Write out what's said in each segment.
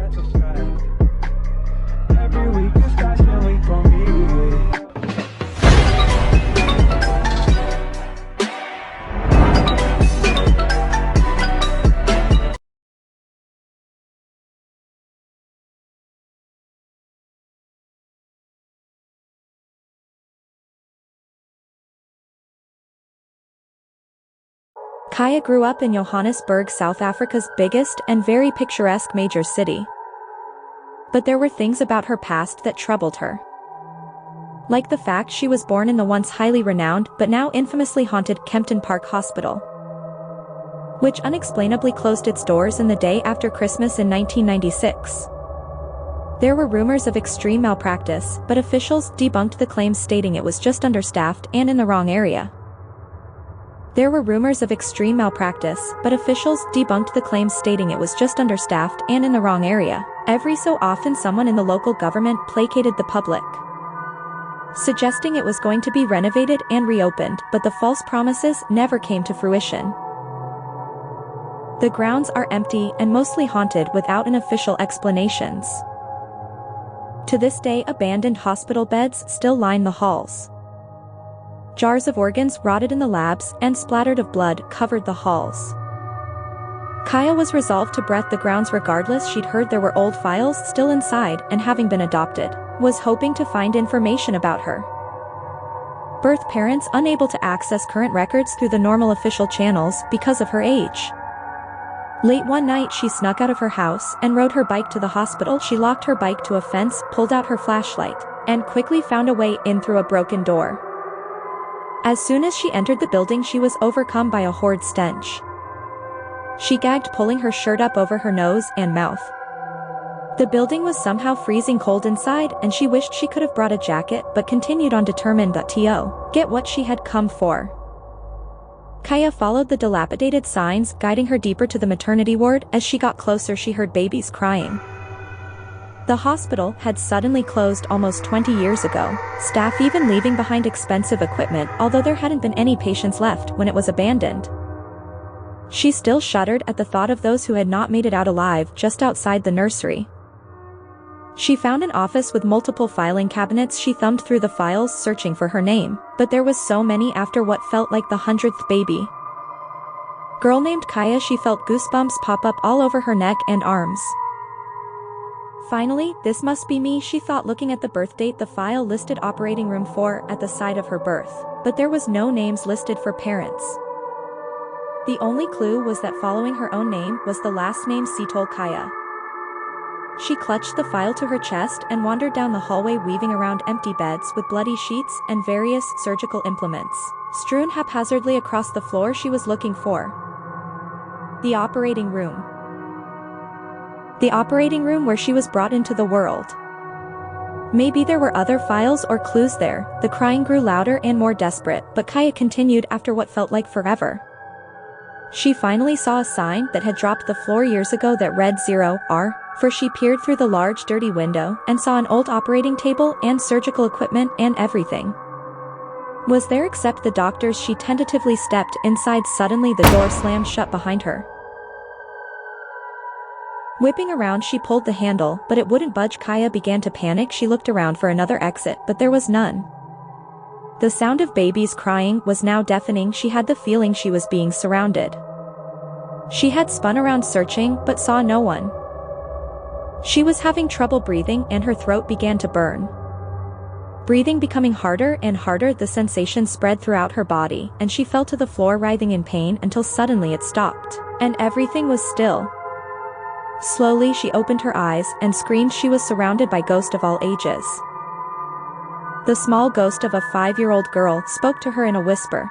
Every week is fashion week for me. Kaya grew up in Johannesburg, South Africa's biggest and very picturesque major city. But there were things about her past that troubled her. Like the fact she was born in the once highly renowned but now infamously haunted Kempton Park Hospital, which unexplainably closed its doors in the day after Christmas in 1996. There were rumors of extreme malpractice, but officials debunked the claims, stating it was just understaffed and in the wrong area. There were rumors of extreme malpractice, but officials debunked the claims, stating it was just understaffed and in the wrong area. Every so often someone in the local government placated the public, suggesting it was going to be renovated and reopened, but the false promises never came to fruition. The grounds are empty and mostly haunted without an official explanations. To this day, abandoned hospital beds still line the halls. Jars of organs rotted in the labs and splattered of blood covered the halls. Kaya was resolved to breath the grounds regardless. She'd heard there were old files still inside, and having been adopted, was hoping to find information about her birth parents, unable to access current records through the normal official channels because of her age. Late one night she snuck out of her house and rode her bike to the hospital. She locked her bike to a fence, pulled out her flashlight, and quickly found a way in through a broken door. As soon as she entered the building, she was overcome by a horrid stench. She gagged, pulling her shirt up over her nose and mouth. The building was somehow freezing cold inside, and she wished she could have brought a jacket, but continued on, determined to get what she had come for. Kaya followed the dilapidated signs, guiding her deeper to the maternity ward. As she got closer, she heard babies crying. The hospital had suddenly closed almost 20 years ago, staff even leaving behind expensive equipment, although there hadn't been any patients left when it was abandoned. She still shuddered at the thought of those who had not made it out alive just outside the nursery. She found an office with multiple filing cabinets. She thumbed through the files, searching for her name, but there was so many. After what felt like the 100th baby girl named Kaya, she felt goosebumps pop up all over her neck and arms. Finally, this must be me, she thought, looking at the birth date. The file listed operating room 4 at the side of her birth, but there was no names listed for parents. The only clue was that following her own name was the last name Sitol Kaya. She clutched the file to her chest and wandered down the hallway, weaving around empty beds with bloody sheets and various surgical implements strewn haphazardly across the floor. She was looking for the operating room. The operating room where she was brought into the world. Maybe there were other files or clues there. The crying grew louder and more desperate, but Kaya continued after what felt like forever. She finally saw a sign that had dropped the floor years ago that read 0R, for she peered through the large dirty window and saw an old operating table and surgical equipment, and everything was there except the doctors. She tentatively stepped inside. Suddenly the door slammed shut behind her. Whipping around, she pulled the handle, but it wouldn't budge. Kaya began to panic. She looked around for another exit, but there was none. The sound of babies crying was now deafening. She had the feeling she was being surrounded. She had spun around searching, but saw no one. She was having trouble breathing, and her throat began to burn. Breathing becoming harder and harder, the sensation spread throughout her body, and she fell to the floor writhing in pain until suddenly it stopped, and everything was still. Slowly she opened her eyes and screamed. She was surrounded by ghosts of all ages. The small ghost of a 5-year-old girl spoke to her in a whisper.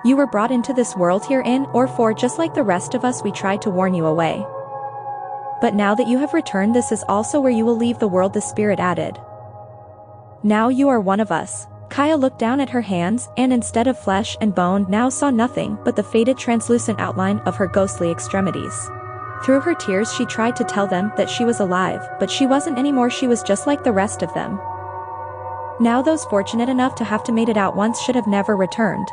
"You were brought into this world here in or for just like the rest of us. We tried to warn you away. But now that you have returned, this is also where you will leave the world," the spirit added. "Now you are one of us." Kaya looked down at her hands and instead of flesh and bone now saw nothing but the faded translucent outline of her ghostly extremities. Through her tears she tried to tell them that she was alive, but she wasn't anymore. She was just like the rest of them. Now those fortunate enough to have to made it out once should have never returned.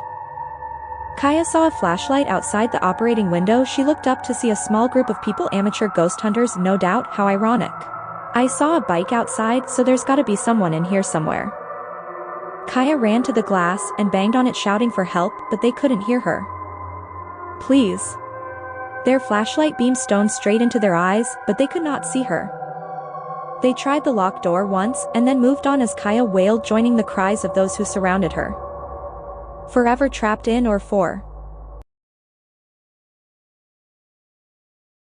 Kaya saw a flashlight outside the operating window. She looked up to see a small group of people, amateur ghost hunters, no doubt. How ironic. I saw a bike outside, so there's gotta be someone in here somewhere. Kaya ran to the glass and banged on it, shouting for help, but they couldn't hear her. Please. Their flashlight beamed stone straight into their eyes, but they could not see her. They tried the locked door once and then moved on as Kaya wailed, joining the cries of those who surrounded her. Forever trapped in or for